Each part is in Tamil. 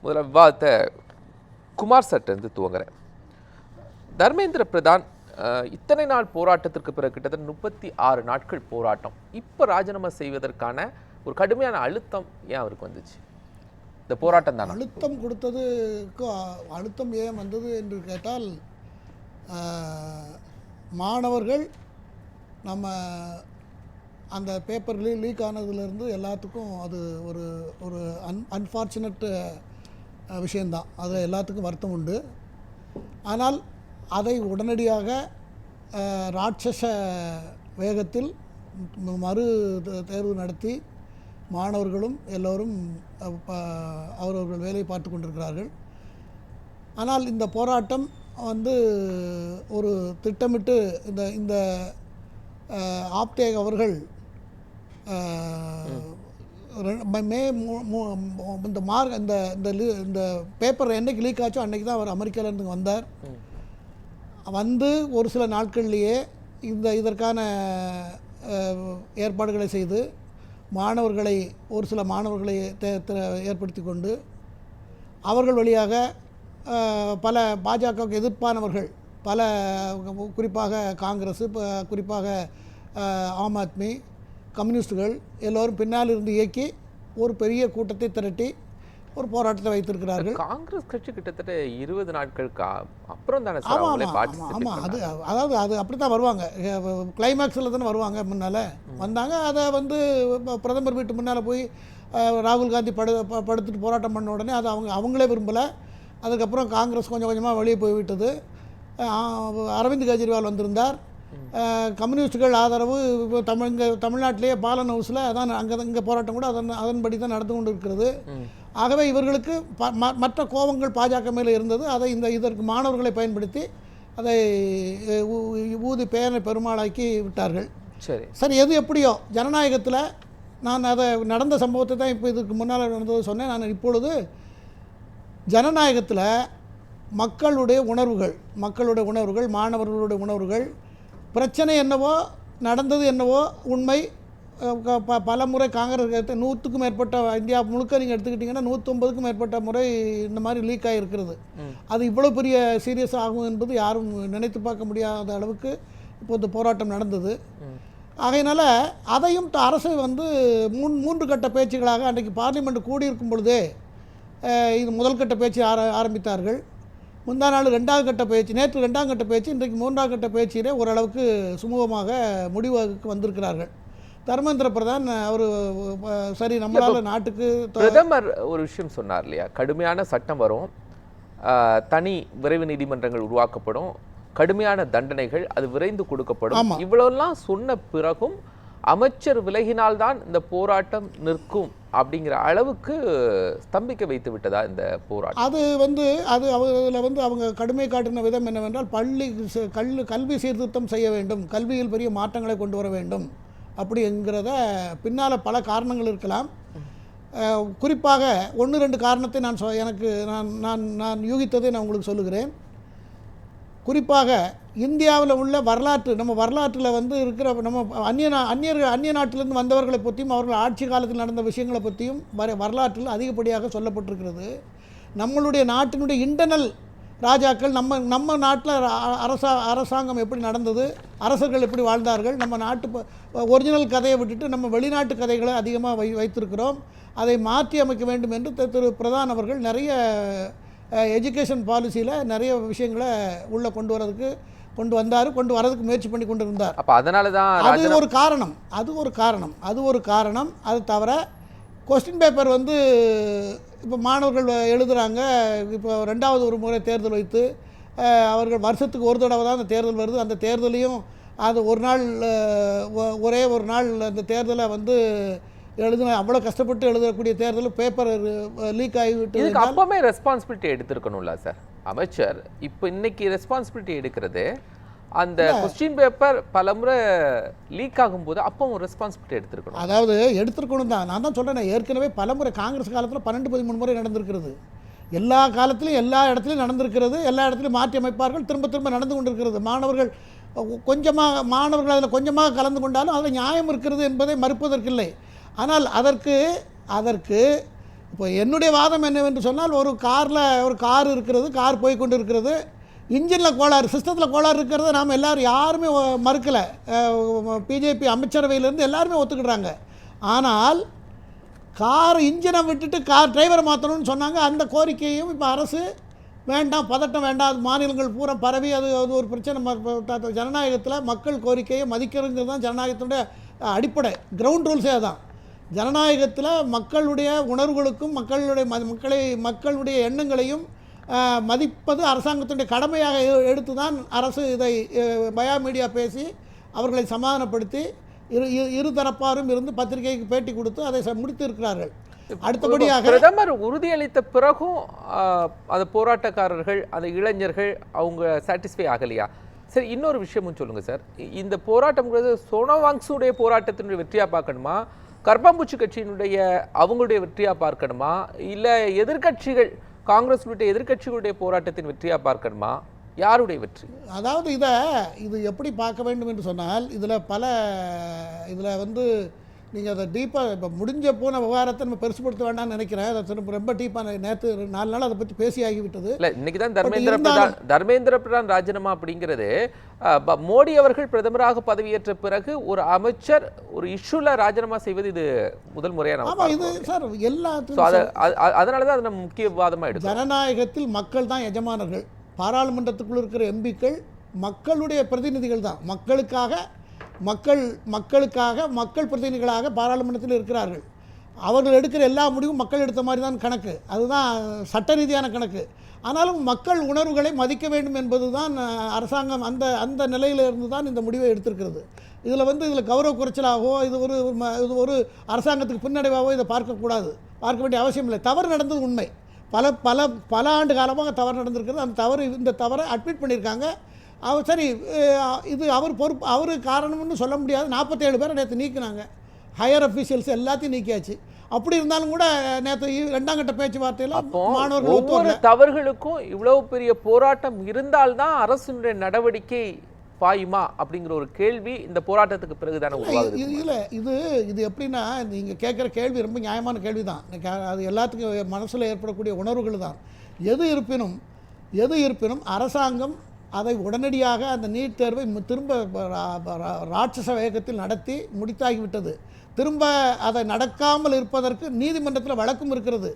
முதல்ல விவாதத்தை குமார் சட்டிலிருந்து துவங்குறேன். தர்மேந்திர பிரதான் இத்தனை நாள் போராட்டத்திற்கு பிறகு கிட்டத்தட்ட 36 நாட்கள் போராட்டம். இப்போ ராஜினாமா செய்வதற்கான ஒரு கடுமையான அழுத்தம் ஏன் அவருக்கு வந்துச்சு? இந்த போராட்டம் தான் அழுத்தம் கொடுத்ததுக்கு அழுத்தம் ஏன் வந்தது என்று கேட்டால், மாணவர்கள் நம்ம அந்த பேப்பர் லீக் ஆனதுலேருந்து எல்லாத்துக்கும் அது ஒரு ஒரு அன்ஃபார்ச்சுனேட் விஷயந்தான். அதில் எல்லாத்துக்கும் வருத்தம் உண்டு. ஆனால் அதை உடனடியாக ராட்சச வேகத்தில் மறு தேர்வு நடத்தி மாணவர்களும் எல்லோரும் அவரவர்கள் வேலையை பார்த்து கொண்டிருக்கிறார்கள். ஆனால் இந்த போராட்டம் ஒரு திட்டமிட்டு இந்த ஆப்டே அவர்கள் இந்த பேப்பர் என்னைக்கு லீக் ஆச்சோ அன்றைக்கி தான் அவர் அமெரிக்காவிலேருந்து வந்தார். வந்து ஒரு சில நாட்கள்லேயே இதற்கான ஏற்பாடுகளை செய்து மாணவர்களை ஒரு சில மாணவர்களை ஏற்படுத்தி கொண்டு அவர்கள் வழியாக பல பாஜகவுக்கு எதிர்ப்பானவர்கள் பல குறிப்பாக காங்கிரஸ், குறிப்பாக ஆம் ஆத்மி, கம்யூனிஸ்டுகள் எல்லோரும் பின்னால் இருந்து இயக்கி ஒரு பெரிய கூட்டத்தை திரட்டி ஒரு போராட்டத்தை வைத்திருக்கிறார்கள். காங்கிரஸ் கட்சி கிட்டத்தட்ட 20 நாட்களுக்கு அப்புறம் தானே. ஆமாம், அது அப்படி தான் வருவாங்க. கிளைமேக்ஸில் தானே வருவாங்க. முன்னால் வந்தாங்க. அதை பிரதமர் வீட்டு முன்னால் போய் ராகுல் காந்தி படுத்துட்டு போராட்டம் பண்ண உடனே அது அவங்களே விரும்பலை. அதுக்கப்புறம் காங்கிரஸ் கொஞ்சம் கொஞ்சமாக வெளியே போய்விட்டது. அரவிந்த் கெஜ்ரிவால் வந்திருந்தார். கம்யூனிஸ்டுகள் ஆதரவு தமிழ்நாட்டிலேயே பாலன் ஹவுஸில் அதான் இங்கே போராட்டம் கூட அதன்படி தான் நடந்து கொண்டு இருக்கிறது. ஆகவே இவர்களுக்கு மற்ற கோபங்கள் பாஜக மேலே இருந்தது. அதை இதற்கு மாணவர்களை பயன்படுத்தி அதை ஊதி பேரை பெருமாளாக்கி விட்டார்கள். சரி, எது எப்படியோ ஜனநாயகத்தில் நான் அதை நடந்த சம்பவத்தை தான் இப்போ இதுக்கு முன்னால் நடந்தது சொன்னேன். நான் இப்பொழுது ஜனநாயகத்தில் மக்களுடைய உணர்வுகள், மாணவர்களுடைய உணர்வுகள், பிரச்சனை என்னவோ, நடந்தது என்னவோ, உண்மை பல முறை காங்கிரஸ் 100க்கும் மேற்பட்ட இந்தியா முழுக்க நீங்கள் எடுத்துக்கிட்டிங்கன்னா 150க்கும் மேற்பட்ட முறை இந்த மாதிரி லீக் ஆகிருக்கிறது. அது இவ்வளோ பெரிய சீரியஸ் ஆகும் என்பது யாரும் நினைத்து பார்க்க முடியாத அளவுக்கு இப்போ இந்த போராட்டம் நடந்தது. ஆகையினால அதையும் அரசு 3 கட்ட பேச்சுகளாக அன்றைக்கு பார்லிமெண்ட் கூடியிருக்கும் பொழுதே இது முதல் கட்ட பேச்சு ஆரம்பித்தார்கள். முந்தா நாள் 2வது கட்ட பேச்சு, நேற்று 2ஆம் கட்ட பேச்சு, இன்றைக்கு 3ஆம் கட்ட பேச்சிலே ஓரளவுக்கு சுமூகமாக முடிவுக்கு வந்திருக்கிறார்கள். தர்மேந்திர பிரதான் அவர் சரி நம்மளால் நாட்டுக்கு பிரதமர் ஒரு விஷயம் சொன்னார் இல்லையா, கடுமையான சட்டம் வரும், தனி விரைவு நீதிமன்றங்கள் உருவாக்கப்படும், கடுமையான தண்டனைகள் அது விரைந்து கொடுக்கப்படும். இவ்வளவுலாம் சொன்ன பிறகும் அமைச்சர் விலகினால்தான் இந்த போராட்டம் நிற்கும் அப்படிங்கிற அளவுக்கு ஸ்தம்பிக்க வைத்து விட்டதா இந்த போராட்டம்? அது அதில் அவங்க கடுமை காட்டின விதம் என்னவென்றால், கல்வி சீர்திருத்தம் செய்ய வேண்டும், கல்வியில் பெரிய மாற்றங்களை கொண்டு வர வேண்டும் அப்படிங்கிறத பின்னால் பல காரணங்கள் இருக்கலாம். குறிப்பாக 1-2 காரணத்தை நான் யூகித்ததை நான் உங்களுக்கு சொல்லுகிறேன். குறிப்பாக இந்தியாவில் உள்ள நம்ம வரலாற்றில் இருக்கிற நம்ம அந்நிய நாட்டிலிருந்து வந்தவர்களை பற்றியும் அவர்கள் ஆட்சி காலத்தில் நடந்த விஷயங்களை பற்றியும் வரலாற்றில் அதிகப்படியாக சொல்லப்பட்டிருக்கிறது. நம்மளுடைய நாட்டினுடைய இன்டர்னல் ராஜாக்கள், நம்ம நாட்டில் அரசாங்கம் எப்படி நடந்தது, அரசர்கள் எப்படி வாழ்ந்தார்கள், நம்ம நாட்டு ஒரிஜினல் கதையை விட்டுட்டு நம்ம வெளிநாட்டு கதைகளை அதிகமாக வைத்திருக்கிறோம். அதை மாற்றி அமைக்க வேண்டும் என்று திரு பிரதான் அவர்கள் நிறைய எஜுகேஷன் பாலிசியில் நிறைய விஷயங்களை உள்ளே கொண்டு வரதுக்கு முயற்சி பண்ணி கொண்டு இருந்தார். அப்போ அதனால தான் அது ஒரு காரணம். அது தவிர கொஸ்டின் பேப்பர் இப்போ மாணவர்கள் எழுதுகிறாங்க. இப்போ 2வது ஒரு முறை தேர்தல் வைத்து அவர்கள் வருஷத்துக்கு ஒரு தடவை தான் அந்த தேர்தல் வருது. அந்த தேர்தலையும் அது ஒரே ஒரு நாள் அந்த தேர்தலை எழுதுன அவ்வளோ கஷ்டப்பட்டு எழுதக்கூடிய தேர்தல் பேப்பர் லீக் ஆகிவிட்டு. இதுக்கு அப்பவே ரெஸ்பான்சிபிலிட்டி எடுத்திருக்கணும்ல சார் அமைச்சர்? இப்போ இன்னைக்கு ரெஸ்பான்சிபிலிட்டி எடுக்கிறது அந்த கொஸ்டின் பேப்பர் பலமுறை லீக் ஆகும்போது அப்பவும் ரெஸ்பான்சிபிலிட்டி எடுத்திருக்கணும். அதாவது எடுத்திருக்கணும் தான். நான் தான் சொல்கிறேன், ஏற்கனவே பலமுறை காங்கிரஸ் காலத்தில் 12-13 முறை நடந்திருக்கிறது. எல்லா காலத்திலையும் எல்லா இடத்துலையும் நடந்திருக்கிறது. எல்லா இடத்துலையும் மாற்றி அமைப்பார்கள். திரும்ப நடந்து கொண்டிருக்கிறது. மாணவர்கள் அதில் கொஞ்சமாக கலந்து கொண்டாலும் அதில் நியாயம் இருக்கிறது என்பதை மறுப்பதற்கில்லை. ஆனால் அதற்கு இப்போ என்னுடைய வாதம் என்னவென்று சொன்னால், ஒரு கார் இருக்கிறது, கார் போய் கொண்டு இருக்கிறது, இன்ஜினில் கோளாறு, சிஸ்டத்தில் கோளாறு இருக்கிறத நாம் எல்லோரும் யாருமே மறுக்கலை. பிஜேபி அமைச்சரவையிலேருந்து எல்லாருமே ஒத்துக்கிடுறாங்க. ஆனால் கார் இன்ஜினை விட்டுட்டு கார் டிரைவரை மாற்றணும்னு சொன்னாங்க. அந்த கோரிக்கையும் இப்போ அரசு வேண்டாம், பதட்டம் வேண்டாம், அது மாநிலங்கள் பூரா பரவி அது ஒரு பிரச்சனை. ஜனநாயகத்தில் மக்கள் கோரிக்கையை மதிக்கிறதுங்கிறது தான் ஜனநாயகத்தினுடைய அடிப்படை, கிரவுண்ட் ரூல்ஸே தான். ஜனநாயகத்தில் மக்களுடைய உணர்வுகளுக்கும் மக்களுடைய எண்ணங்களையும் மதிப்பது அரசாங்கத்தினுடைய கடமையாக எடுத்து தான் அரசு இதை பயா மீடியா பேசி அவர்களை சமாதானப்படுத்தி இருதரப்பாரும் இருந்து பத்திரிகைக்கு பேட்டி கொடுத்து அதை முடித்து இருக்கிறார்கள். அடுத்தபடியாக பிரதமர் உறுதியளித்த பிறகும் அந்த போராட்டக்காரர்கள், அந்த இளைஞர்கள் அவங்க சாட்டிஸ்ஃபை ஆகலையா? சரி, இன்னொரு விஷயமும் சொல்லுங்க சார். இந்த போராட்டம்ங்கிறது சோனோவாங்ஸுடைய போராட்டத்தினுடைய வெற்றியா பார்க்கணுமா, கர்பாம்பூச்சி கட்சியினுடைய அவங்களுடைய வெற்றியா பார்க்கணுமா, இல்லை எதிர்கட்சிகள் காங்கிரஸ் உள்ளிட்ட எதிர்கட்சிகளுடைய போராட்டத்தின் வெற்றியா பார்க்கணுமா? யாருடைய வெற்றி? அதாவது இது எப்படி பார்க்க வேண்டும் என்று சொன்னால், இதில் வந்து நீங்கள் அதை டீப்பாக இப்போ முடிஞ்ச போன விவகாரத்தை நம்ம பெருசுப்படுத்த வேண்டாம்னு நினைக்கிறேன். அதை ரொம்ப டீப்பாக நேற்று 4 நாள் அதை பற்றி பேசி ஆகிவிட்டது. இல்லை, இன்னைக்கு தான் தர்மேந்திர பிரதான் ராஜினாமா அப்படிங்கிறது. மோடி அவர்கள் பிரதமராக பதவியேற்ற பிறகு ஒரு அமைச்சர் ஒரு இஷ்யூல ராஜினாமா செய்வது இது முதல் முறையான இது சார். எல்லாத்துக்கும் அதனால தான் அது நம்ம முக்கிய விவாதமாக எடுக்கும். ஜனநாயகத்தில் மக்கள் தான் எஜமானர்கள். பாராளுமன்றத்துக்குள் இருக்கிற எம்பிக்கள் மக்களுடைய பிரதிநிதிகள் தான். மக்கள் பிரதிநிதிகளாக பாராளுமன்றத்தில் இருக்கிறார்கள். அவர்கள் எடுக்கிற எல்லா முடிவும் மக்கள் எடுத்த மாதிரி தான் கணக்கு. அதுதான் சட்ட ரீதியான கணக்கு. ஆனாலும் மக்கள் உணர்வுகளை மதிக்க வேண்டும் என்பது தான் அரசாங்கம் அந்த நிலையிலிருந்து தான் இந்த முடிவை எடுத்திருக்கிறது. இதில் கௌரவ குறைச்சலாகவோ இது ஒரு அரசாங்கத்துக்கு பின்னடைவாகவோ இதை பார்க்கக்கூடாது, பார்க்க வேண்டிய அவசியம் இல்லை. தவறு நடந்தது உண்மை. பல ஆண்டு காலமாக தவறு நடந்திருக்கிறது. இந்த தவறை அட்மிட் பண்ணியிருக்காங்க. சரி, இது அவர் காரணம்னு சொல்ல முடியாது. 47 பேரை நேற்று நீக்கினாங்க. ஹையர் அஃபீஷியல்ஸ் எல்லாத்தையும் நீக்கியாச்சு. அப்படி இருந்தாலும் கூட நேற்று 2ஆம் கட்ட பேச்சுவார்த்தையில் மாணவர்கள் ஒவ்வொரு தவறுகளுக்கும் இவ்வளவு பெரிய போராட்டம் இருந்தால்தான் அரசினுடைய நடவடிக்கை பாயுமா அப்படிங்கிற ஒரு கேள்வி இந்த போராட்டத்துக்கு பிறகுதானே உருவாகுது. இது எப்படின்னா, நீங்கள் கேட்குற கேள்வி ரொம்ப நியாயமான கேள்வி தான். அது எல்லாத்துக்கும் மனசில் ஏற்படக்கூடிய உணர்வுகள் தான். எது இருப்பினும் அரசாங்கம் அதை உடனடியாக அந்த நீட் தேர்வை திரும்ப ராட்சச வேகத்தில் நடத்தி முடித்தாகிவிட்டது. திரும்ப அதை நடக்காமல் இருப்பதற்கு நீதிமன்றத்தில் வழக்கும் இருக்கிறது.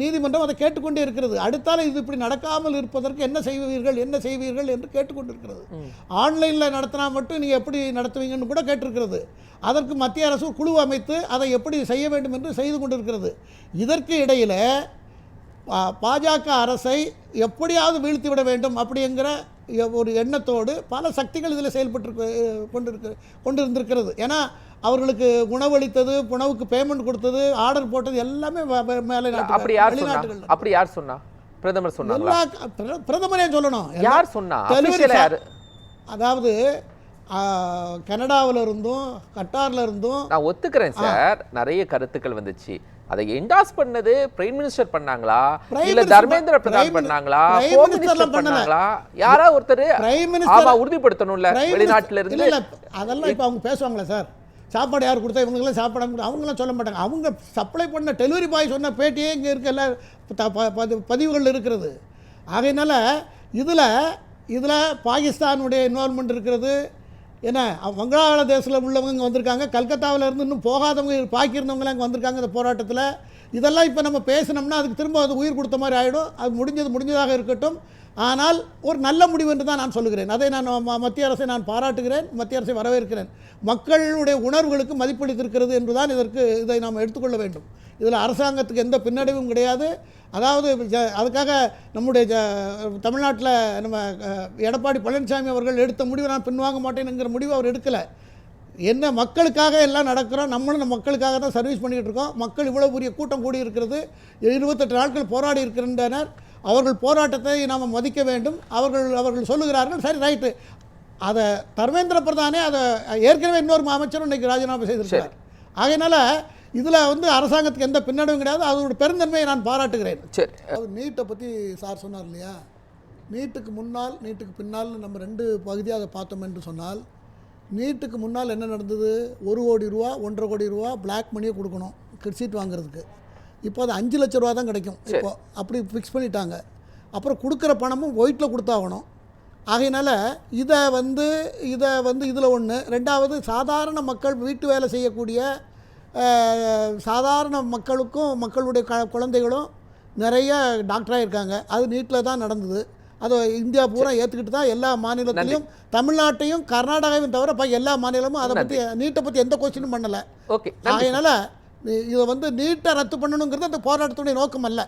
நீதிமன்றம் அதை கேட்டுக்கொண்டே இருக்கிறது. அடுத்தால இது இப்படி நடக்காமல் இருப்பதற்கு என்ன செய்வீர்கள் என்று கேட்டுக்கொண்டிருக்கிறது. ஆன்லைனில் நடத்தினா மட்டும் நீங்கள் எப்படி நடத்துவீங்கன்னு கூட கேட்டிருக்கிறது. அதற்கு மத்திய அரசு குழு அமைத்து அதை எப்படி செய்ய வேண்டும் என்று செய்து கொண்டிருக்கிறது. இதற்கு இடையில் பாஜக அரசை எப்படியாவது வீழ்த்திவிட வேண்டும் அப்படிங்கிற ஒரு எண்ணத்தோடு பல சக்திகள் இதில் செயல்பட்டு கொண்டிருந்திருக்கிறது. ஏன்னா அவர்களுக்கு உணவளித்தது, உணவுக்கு பேமெண்ட் கொடுத்தது, ஆர்டர் போட்டது எல்லாமே மேலே வெளிநாட்டுகள். அப்படி யார் சொன்னா? பிரதமர் சொன்னா? பிரதமரே சொல்லணும். யார் சொன்னா? அதாவது கனடாவில் இருந்தும் கட்டார்ல இருந்தும் நான் ஒத்துக்கிறேன் சார். நிறைய கருத்துக்கள் வந்துச்சு. அதை என்டாஸ் பண்ணது பிரைம் மினிஸ்டர் பண்ணாங்களா, இல்ல தர்மேந்திர பிரதான் பண்ணாங்களா, ஹோம் மினிஸ்டர் பண்ணாங்களா? யாரா ஒருத்தர் பிரைம் மினிஸ்டர் உறுதிப்படுத்தணும்ல வெளிநாட்டுல இருந்து. இல்ல அதெல்லாம் இப்ப அவங்க பேசுவாங்களா சார்? சாப்பாடு யார் கொடுத்தா இவங்களுக்கெல்லாம் சாப்பாடு அவங்களாம் சொல்ல மாட்டாங்க. அவங்க சப்ளை பண்ண டெலிவரி பாய் சொன்ன பேட்டியே இங்கே இருக்க எல்லா பதிவுகள் இருக்கிறது. ஆகையினால இதில் பாகிஸ்தானுடைய இன்வால்மெண்ட் இருக்கிறது. ஏன்னா வங்காளதேசத்தில் உள்ளவங்க இங்கே வந்திருக்காங்க, கல்கத்தாவில் இருந்து இன்னும் போகாதவங்க பாக்கியிருந்தவங்களாம் இங்கே வந்திருக்காங்க இந்த போராட்டத்தில். இதெல்லாம் இப்போ நம்ம பேசினோம்னா அதுக்கு திரும்ப அது உயிர் கொடுத்த மாதிரி ஆகிடும். அது முடிஞ்சதாக இருக்கட்டும். ஆனால் ஒரு நல்ல முடிவு என்று தான் நான் சொல்லுகிறேன். அதை நான் மத்திய அரசை நான் பாராட்டுகிறேன், மத்திய அரசை வரவேற்கிறேன். மக்களுடைய உணர்வுகளுக்கு மதிப்பளித்திருக்கிறது என்றுதான் இதை நாம் எடுத்துக்கொள்ள வேண்டும். இதில் அரசாங்கத்துக்கு எந்த பின்னடைவும் கிடையாது. அதாவது அதுக்காக நம்முடைய தமிழ்நாட்டில் நம்ம எடப்பாடி பழனிசாமி அவர்கள் எடுத்த முடிவை நான் பின்வாங்க மாட்டேனுங்கிற முடிவு அவர் எடுக்கலை. என்ன மக்களுக்காக எல்லாம் நடக்கிறோம், நம்மளும் நம்ம மக்களுக்காக தான் சர்வீஸ் பண்ணிக்கிட்டு இருக்கோம். மக்கள் இவ்வளோ பெரிய கூட்டம் கூடி இருக்கிறது, 28 நாட்கள் போராடி இருக்கின்றனர். அவர்கள் போராட்டத்தை நாம் மதிக்க வேண்டும். அவர்கள் சொல்லுகிறார்கள், சரி ரைட்டு. அதை தர்மேந்திர பிரதானே அதை ஏற்கனவே இன்னொரு அமைச்சரும் இன்றைக்கி ராஜினாமா செய்திருக்கிறார். ஆகையினால இதில் அரசாங்கத்துக்கு எந்த பின்னடைவும் கிடையாது. அதோட பெருந்தன்மையை நான் பாராட்டுகிறேன். சரி, நீட்டை பற்றி சார் சொன்னார் இல்லையா, நீட்டுக்கு முன்னால் நீட்டுக்கு பின்னால்னு நம்ம 2 பகுதியாக அதை பார்த்தோம் என்று சொன்னால், நீட்டுக்கு முன்னால் என்ன நடந்தது? 1 கோடி ரூபா 1.5 கோடி ரூபா பிளாக் மணியை கொடுக்கணும் சீட் வாங்குறதுக்கு. இப்போ அது 5 லட்ச ரூபா தான் கிடைக்கும். இப்போ அப்படி ஃபிக்ஸ் பண்ணிட்டாங்க. அப்புறம் கொடுக்குற பணமும் ஒயிட்டில் கொடுத்தாகணும். ஆகையினால இதை வந்து இதில் ஒன்று. ரெண்டாவது, சாதாரண மக்கள் வீட்டு வேலை செய்யக்கூடிய சாதாரண மக்களுக்கும் மக்களுடைய குழந்தைகளும் நிறைய டாக்டராக இருக்காங்க. அது நீட்டில் தான் நடந்தது. அதை இந்தியா பூரா ஏற்றுக்கிட்டு தான் எல்லா மாநிலத்திலையும், தமிழ்நாட்டையும் கர்நாடகாவையும் தவிர எல்லா மாநிலமும் அதை பற்றி நீட்டை பற்றி எந்த கொஸ்டினும் பண்ணலை. ஓகே. ஆகையினால இதை வந்து நீட்டை ரத்து பண்ணணுங்கிறது அந்த போராட்டத்துடைய நோக்கம் அல்ல.